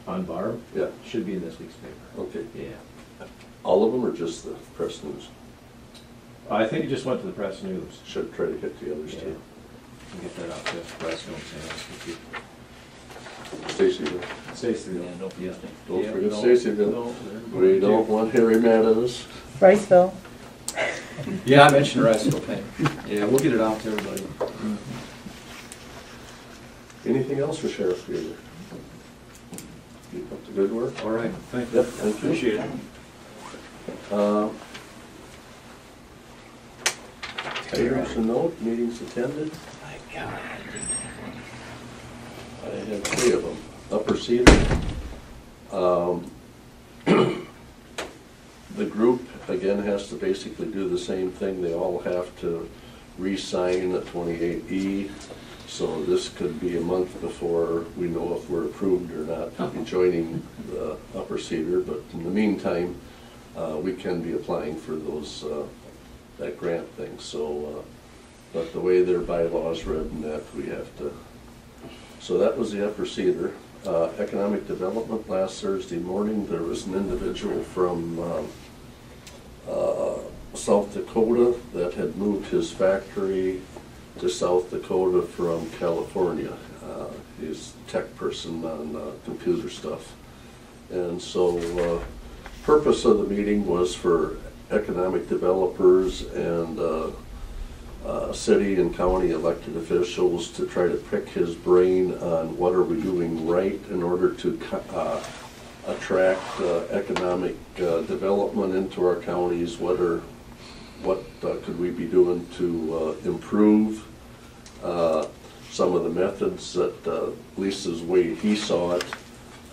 On Barb? Yeah, Should be in this week's paper. okay. Yeah. All of them or just the press news? I think it just went to the press news. Should try to get the others Yeah. too. Can get that out to the press, don't say that's what you. Stacy, Stacyville. Yeah, don't forget me. don't Yeah, forget no, Stacyville. no, We don't want Harry mad at us. Riceville. Yeah, I mentioned Riceville thing. Yeah, we'll get it out to everybody. Anything else for Sheriff Beaver? Keep up the good work. All right, thank you. Yep, thank you. Appreciate it. Items to note, meetings attended. My God. I had 3 of them. Upper Cedar. The group, again, has to basically do the same thing. They all have to re-sign a 28E. So this could be a month before we know if we're approved or not to be joining the Upper Cedar. But in the meantime, we can be applying for those, that grant thing. So, but the way their bylaws read and that, we have to. So that was the Upper Cedar. Economic Development last Thursday morning, there was an individual from South Dakota that had moved his factory to South Dakota from California. He's a tech person on computer stuff. And so purpose of the meeting was for economic developers and city and county elected officials to try to pick his brain on what are we doing right in order to attract economic development into our counties. What could we be doing to improve some of the methods that Lisa's way he saw it,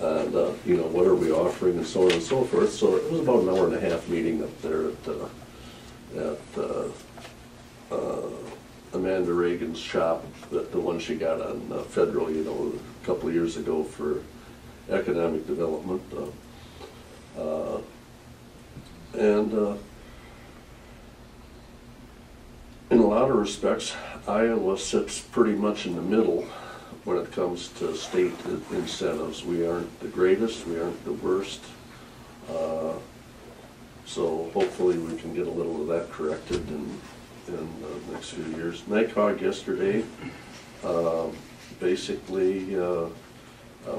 and you know, what are we offering and so on and so forth. So it was about an hour and a half meeting up there at Amanda Reagan's shop, the one she got on Federal, you know, a couple of years ago for economic development. In a lot of respects, Iowa sits pretty much in the middle when it comes to state incentives. We aren't the greatest, we aren't the worst. So hopefully we can get a little of that corrected in the next few years. NICOG yesterday, basically,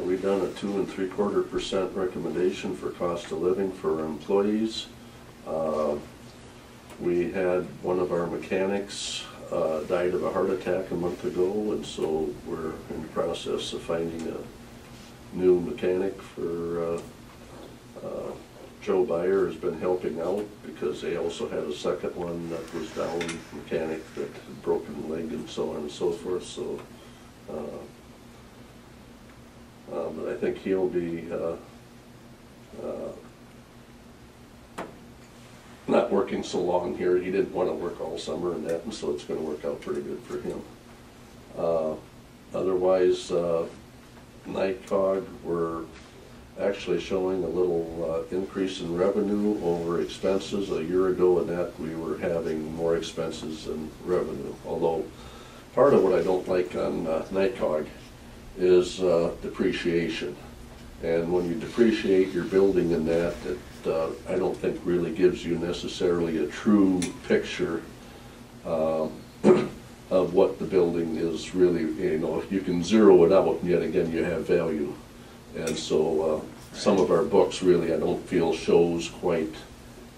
we've done a 2 3/4% recommendation for cost of living for our employees. We had one of our mechanics died of a heart attack a month ago, and so we're in the process of finding a new mechanic for Joe Byer has been helping out because they also had a second one that was down, mechanic that had broken leg and so on and so forth. So But I think he'll be not working so long here. He didn't want to work all summer and that, and so it's going to work out pretty good for him. Otherwise, NICOG, we're actually showing a little increase in revenue over expenses. A year ago in that, we were having more expenses than revenue. Although, part of what I don't like on NICOG is depreciation. And when you depreciate your building in that, it I don't think really gives you necessarily a true picture of what the building is really, you know, if you can zero it out, and yet again you have value. And so some of our books really I don't feel shows quite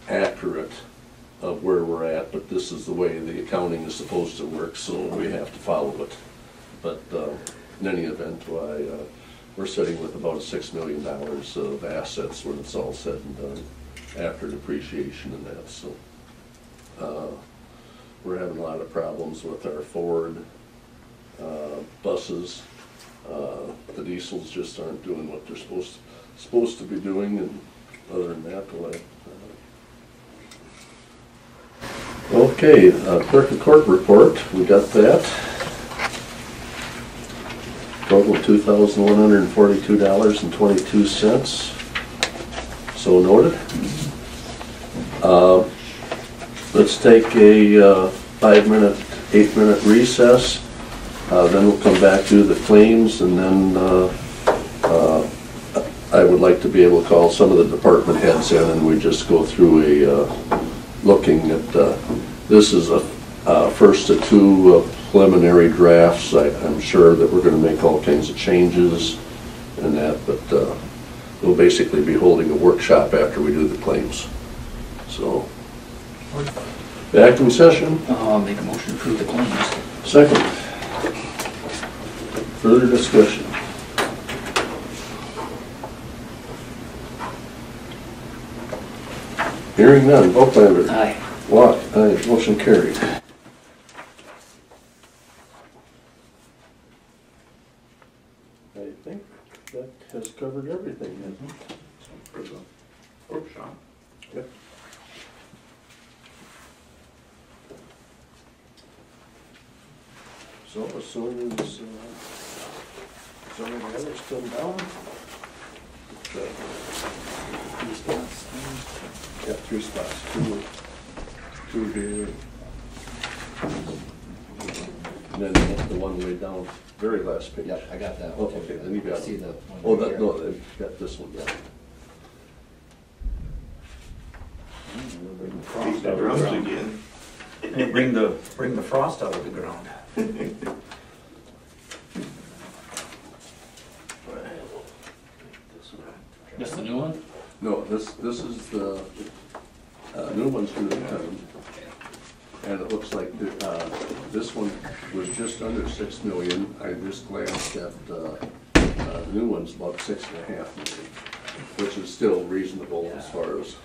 accurate of where we're at, but this is the way the accounting is supposed to work, so we have to follow it. But in any event, we're sitting with about $6 million of assets when it's all said and done after depreciation and that. So we're having a lot of problems with our Ford buses. The diesels just aren't doing what they're supposed to be doing, and other than that, okay, clerk of court report. We got that. Total $2,142.22. So noted. Let's take a 5-minute, 8-minute recess. Then we'll come back to the claims, and then I would like to be able to call some of the department heads in, and we just go through a looking at. This is a first of two preliminary drafts. I'm sure that we're going to make all kinds of changes and that, but we'll basically be holding a workshop after we do the claims. So, back in session. I'll make a motion to approve the claims. Second. Further discussion. Hearing none. Voigtlander. Aye. Watt. Aye. Motion carried. I think that has covered everything, hasn't it? For the workshop. Yep. So as soon as some of the others come down, yeah, 3 spots, two here, and then the one way down, very last page. Yep, I got that Oh, one. okay, then you got See it. the Oh, one that, here? no, they've got this one, yeah. Bring the frost out of the ground again. And bring the frost out of the ground. Just the new one? No, this is the new one's going to come, and it looks like this one was just under 6 million. I just glanced at the new one's about 6.5 million, which is still reasonable as far as.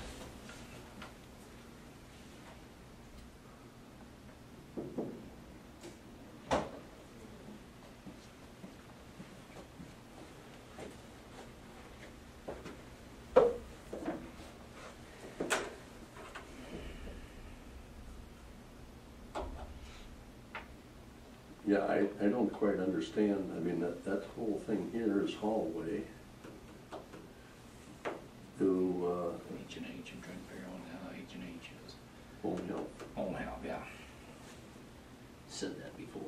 Yeah, I don't quite understand. I mean, that whole thing here is hallway. To H&H and drink beer on how H&H is. home health. Home help, yeah. Said that before.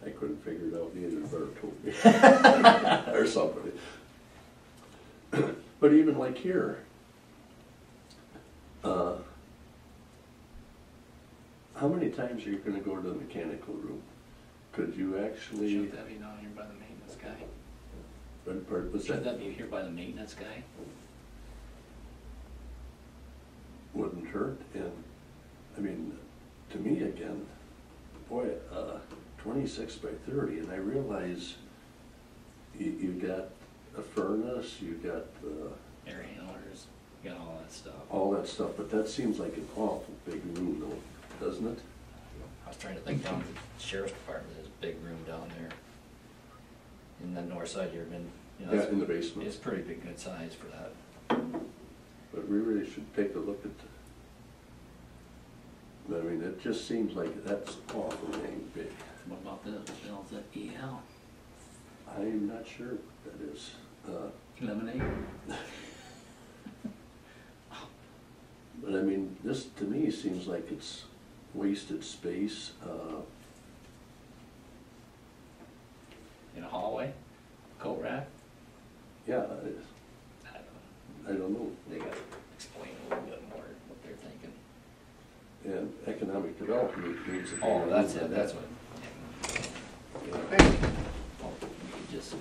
I couldn't figure it out, neither Bert told me. Or somebody. But even like here, how many times are you gonna go to the mechanical room? Could you actually, Shouldn't that be down here by the maintenance guy? was Shouldn't that, that be here by the maintenance guy? wouldn't hurt? And, I mean, to me again, boy, 26 by 30, and I realize you got a furnace, you got Air handlers, you got all that stuff. all that stuff, but that seems like an awful big room though, doesn't it? I was trying to think down to the sheriff's department, there's a big room down there. in the north side here, been, you know, Yeah, it's, in the basement. it's pretty big, good size for that. But we really should take a look at, I mean, it just seems like that's awful dang big. What about this, Bill, is that EL? I'm not sure what that is. Lemonade? But I mean, this to me seems like it's wasted space. In a hallway? Coat rack? Yeah, I don't know. I don't know. They gotta explain a little bit more what they're thinking. And economic development needs. Oh, that's it, that's what. Yeah. Oh, we could just take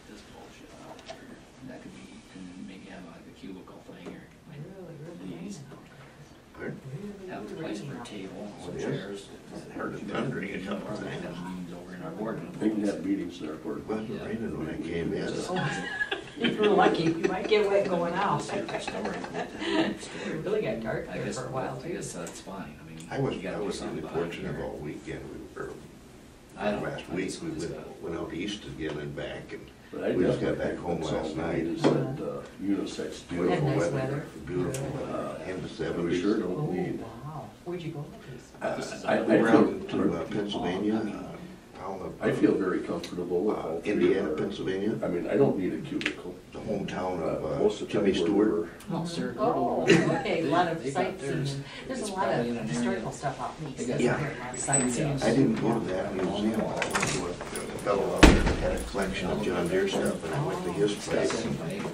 this bullshit out here. That could be, you can maybe have like a cubicle thing or like these. Have a place for a table, some chairs. Heard it thundering a couple Have times. meetings over in our boardroom. They can have meetings in our board. Well, it raining when I came in. If you're lucky, you might get wet going out. Just here for storage. It really got dark I there guess, for a while I too. guess that's fine, I mean. I you gotta do was something really behind fortunate here. all weekend. I don't know. Last week, we went out east again and back, and But I we just got definitely back home think last that's all night. we need is that unisex deal. Beautiful nice weather, weather. beautiful weather, in the We 70s. sure Oh, don't need. wow. Where'd you go with these? I Around feel, to Pennsylvania, town of, I feel very comfortable with all three of Indiana, our- Pennsylvania, I mean, I don't need a cubicle. the hometown Most of of the Jimmy time Stewart. we're- Oh, sir. Oh, okay, a lot of They got sightseeing. theirs. There's It's a lot probably of in an historical area. stuff out They east. got- isn't Yeah. there? A lot of sightseeing. I didn't go to that museum, I went to a fellow out there that had a collection of John Deere stuff, and I went to his place.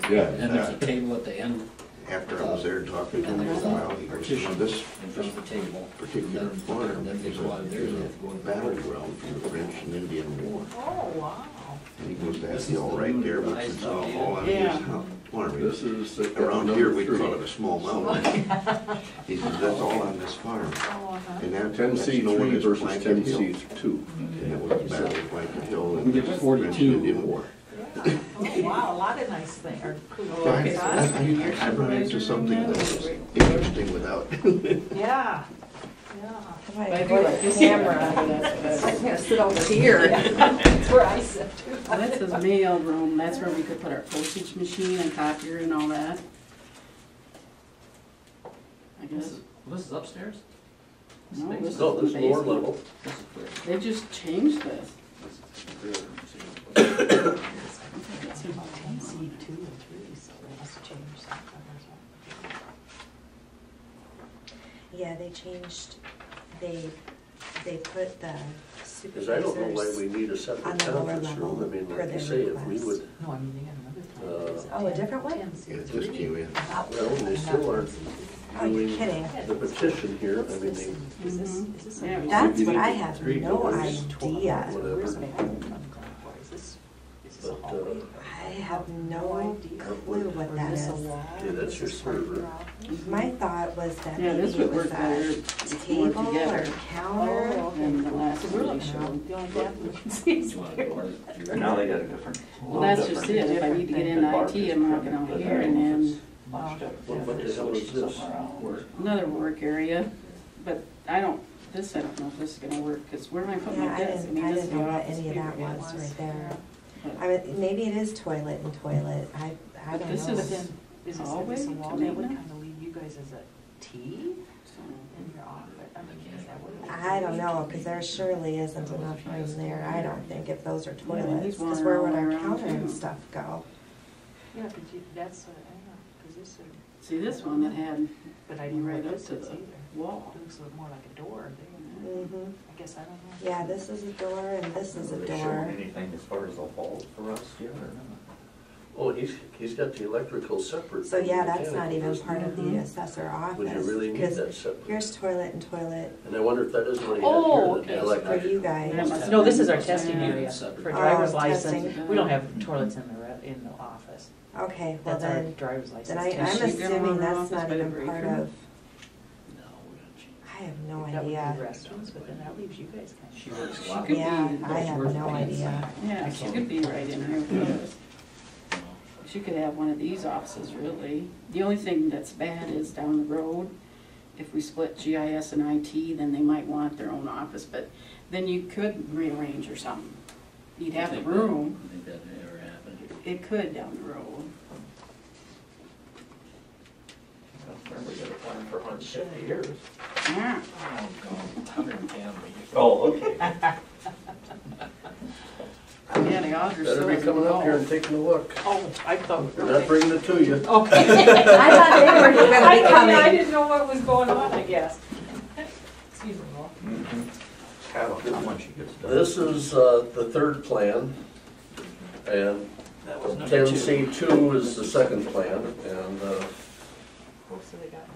Yeah. And there's a table at the end, After I was there talking to him and for a there's while, a he goes, partition "Well, this in front of the table. particular farm Then they is go out there, they have to go a in the battleground for the French and Indian War." Oh, wow. And he goes, "That's the all right there, but it's all on his Yeah. farm." This is. Around here, we'd number call it a small mountain. He says, "That's all on this farm." Oh, uh-huh. And that, Ten that's C known three as versus Blanket ten Hill. C two. And it was the Battle of Blanket Hill We and the get French 42. and Indian War. Oh, wow, a lot of nice things, or cool. So I run into something that was interesting without. Yeah, yeah. I do like the camera. I'm gonna sit over here. That's where I sit too. Well, that's his mail room, that's where we could put our postage machine and copier and all that. I This guess, is, this is upstairs? no, this is No, the this is lower basement. level. This is where? They just changed this. It's about 10C2 and 3, so they must have changed something or something. Yeah, they changed, they put the Because I don't know why we supervisors need a separate on the lower conference level room. I mean, per like you their say, if we request. would, No, I mean, they got another time. Oh, a different one? It just came in. well, they still aren't Oh, you're doing kidding. the petition here. I mean, they, Is this Yeah, something? That's you what need I to have treat no doors, idea. whatever. Where's my home coming from? Is this a But, hallway? I have no clue what Or that is this a is. wall? Yeah, that's Is your this part of server. your office? My thought was that Yeah, maybe this it would was work better a if more table or together counter. than the last So we're one they looking around, showed. the only gap we can see is You want here. to order? And now they got a different. Well, that's just it, if I need to get into IT, I'm walking out here and then what the hell is this? another work area. But I don't know if this is gonna work, because where am I putting Yeah, my I desk? didn't this is know the what office any of that period. was right there. But- I mean, maybe it is toilet and toilet. I But don't this know. is- But then, is this hallway a to wall that would maintenance? kind of leave you guys as a T in your office? I mean, is that what it is? I don't know, because there surely isn't enough room there, I don't think, if those are Yeah, toilets. he's Because wandering where all would the our way around, counter and too. stuff go? Yeah, but you, that's, I don't know, because this is, See, this one that had but I didn't know right what up this to is the either. wall. It looks more like a door there. Mm-hmm. I guess I don't know. Yeah, this is a door and this is a Are they showing door. anything as far as the walls for us yet or not? Oh, he's got the electrical separate. So from yeah, the that's not mechanical, even isn't part it? of the assessor office. Would you really need Because that separate? here's toilet and toilet And I wonder if that is what he Oh, had here, okay. the for electric. you That guys. must No, this is our have testing been- area Separate. for driver's Oh, license. testing. We don't have toilets in in the office. Okay, well That's our then, driver's license. then I'm Is she gonna assuming run her that's office not by the even part breaker? of, No, we're gonna change. I have no That would be idea. restrooms, but then that leaves you guys kind of. She works a She lot. could Yeah, be- I have no idea. Yeah, she could be right in here with us. She could have one of these offices, really. The only thing that's bad is down the road, if we split GIS and IT, then they might want their own office, but then you could rearrange or something. you'd have the Think room. I think that ever happened. It could down the road. Remember, we got a plan for 150 years. Yeah. Oh, God, 110. Oh, okay. Yeah, the auditor Better be coming up here and taking a look. Oh, I thought. We're not bringing it to you. Okay. I thought they were gonna be I coming. didn't know what was going on, I guess. Excuse me, Paul. How much it gets done. This is the third plan, and That was number 2. 10C2 is the second plan, and Most of they got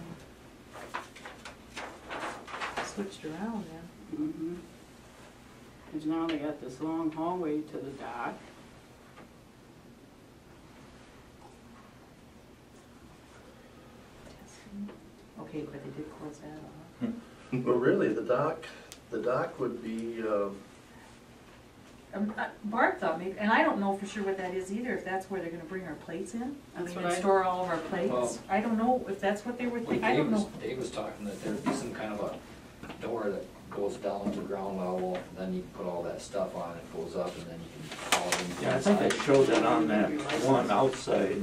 switched around then. Mm-hmm. Cause now they got this long hallway to the dock. Okay, but they did close that off. well, really, the dock would be, Bart thought maybe, and I don't know for sure what that is either, if that's where they're gonna bring our plates in. That's what and I- store all of our plates. Well- I don't know if that's what they were thinking, I don't know. Dave was talking that there'd be some kind of a door that goes down to the ground level, and then you put all that stuff on, it goes up, and then you can haul it in. Yeah, I think I showed that on that one outside.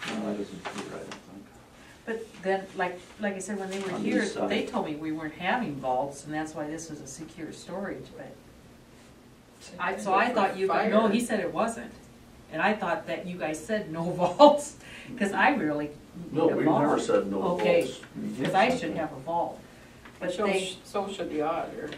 No, that isn't true, right, I think. But then, like I said, when they were On the here, east side. they told me we weren't having vaults, and that's why this was a secure storage, but so I thought you guys, no, Fire. he said it wasn't. And I thought that you guys said no vaults, because I really no, need a we've vault. never said no Okay. vaults. Because I should have a vault. But So, they, so should the auditor,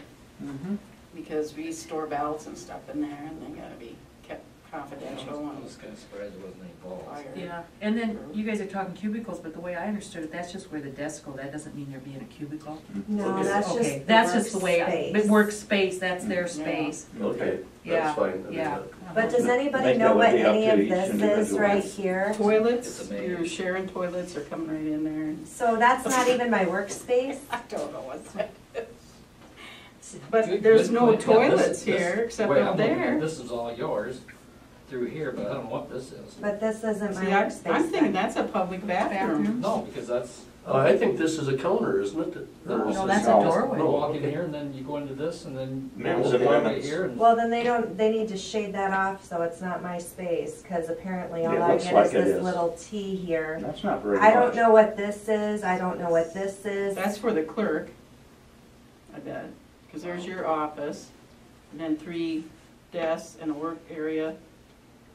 Mhm. because we store ballots and stuff in there, and they gotta be kept confidential I and was kinda surprised there wasn't any balls. fire. yeah, and then you guys are talking cubicles, but the way I understood it, that's just where the desks go, that doesn't mean there being a cubicle. No, Okay. that's Okay, just that's just the way, but workspace. workspace, that's their space. Okay, Yeah, that's fine. I mean, yeah. But does anybody Think know that would what be up any to of each this is individual. right here? Toilets, It's a maze. your sharing toilets are coming right in there. So that's not even my workspace? I don't know what's that. But Good- there's good no point. Yeah, toilets this- here except wait, up I'm looking at there. This is all yours through here, but I don't know what this is. But this isn't my See, I'm workspace. thinking that's a public bathroom. No, because that's. I think this is a counter, isn't it? No, Or is No, this- that's a No. doorway. You walk in okay. here and then you go into this and then. Men's go and right women's. here and- Well, then they need to shade that off so it's not my space, because apparently all It I looks get like is it this is. little T here. That's not very much. I don't know what this is, I don't know what this is. That's for the clerk, I bet, because there's your office, and then 3 desks and a work area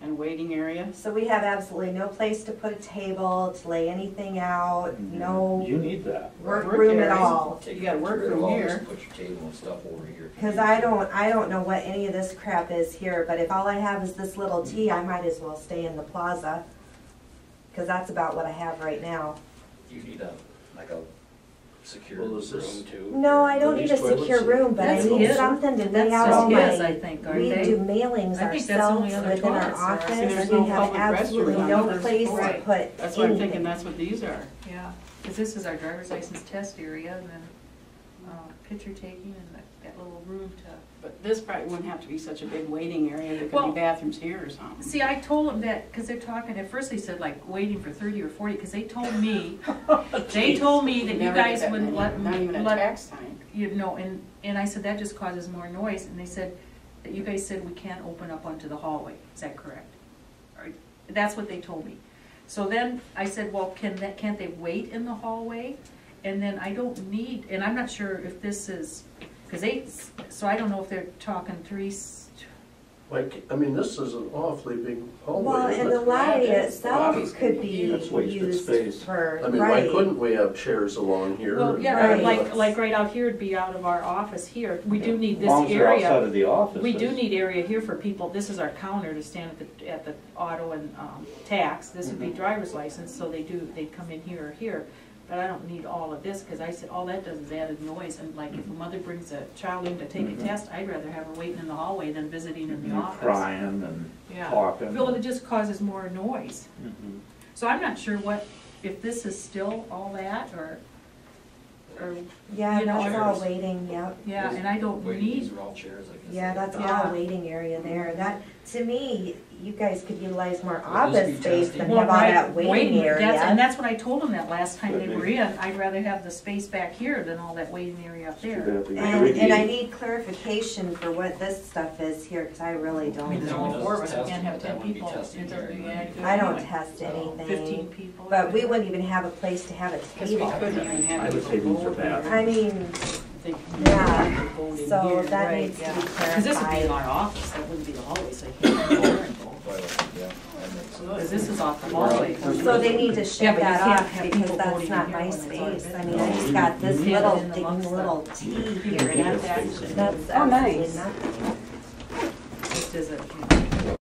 and a waiting area. So we have absolutely no place to put a table, to lay anything out, no You need that. work Work room at area. all. Take You got a get rid of workroom all this, here. Put your table and stuff over here. Because I don't know what any of this crap is here, but if all I have is this little T, I might as well stay in the plaza. Because that's about what I have right now. You need like a secure Well, room is this- too. No, I don't Are need these a secure toilets? room, but I That's need his. something to lay That's out just all his, my, I think, aren't we they? do mailings I think that's the only ourselves other within our toilets there. office. See, there's no We have public absolutely restroom. no There's place to right. put That's why I'm thinking anything. that's what these are. Yeah, because this is our driver's license test area, and then picture taking, and that little room to. But this probably wouldn't have to be such a big waiting area, there could Well, be bathrooms here or something. See, I told them that, because they're talking, at first they said like waiting for 30 or 40, because they told me that you Never guys get that wouldn't many, let, Not even at let- tax time. you know, and I said that just causes more noise, and they said that you guys said we can't open up onto the hallway, is that correct? Or, that's what they told me. So then I said, well, can't they wait in the hallway? And then I don't need, and I'm not sure if this is, because so I don't know if they're talking Like, I mean, this is an awfully big Well, hallway, and isn't the it? lobby Yeah, itself that's- could be That's wasted used space. for, I mean, why right. couldn't we have chairs along here? Well, yeah, or Right. like right out here would be out of our office here. We do need As this long as they're outside area. of the office. We do need area here for people. This is our counter to stand at the auto and tax. This would be driver's license, so they'd come in here or here. But I don't need all of this, because I said, all that does is added noise. And like if a mother brings a child in to take a test, I'd rather have her waiting in the hallway than visiting in the You're office. crying and Yeah. talking. Well, it just causes more noise. Mhm. So I'm not sure if this is still all that, or, Yeah, you know, that's all chairs. waiting, yep. yeah, and I don't Wait, need, these are all chairs, I guess. Yeah, that's Yeah. all waiting area there. to me, you guys could utilize more Well, just office be space testing. than Well, have all right, that waiting that's- And area. that's what I told them that last time they Could were be. in, I'd rather have the space back here than all that waiting area up there. And I need clarification for what this stuff is here, cause I really I mean, don't there's know. only four of us, we Testing, can't have but that 10 wouldn't be people, testing it doesn't do very any good I don't anyway. test 15 anything, people. but we wouldn't even have a place to have a Cause we table. couldn't even have. I would say people these are vote bad. here. I mean, I think Yeah, people vote in so here, that right, needs to yeah. be Cause this would be in clarified. our office, that wouldn't be the hallway, so you can't go there and vote. Cause this is off the hallway. So they need to Yeah, shut but you that can't off have because people that's voting not in my here when it's already space. been I mean, done. I just got this Yeah, little, in the big amongst little the T people here. in that section. That's Oh, nice. absolutely nothing. Just as a,